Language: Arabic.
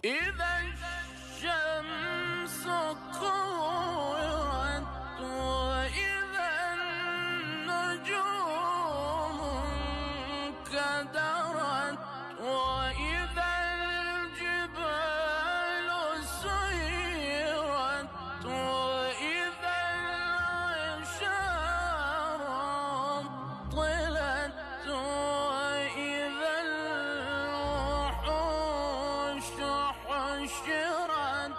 إذا الشمس كورت وإذا النجوم انكدرت وإذا الجبال سيرت وإذا العشار عطلت وإذا الوحوش حشرت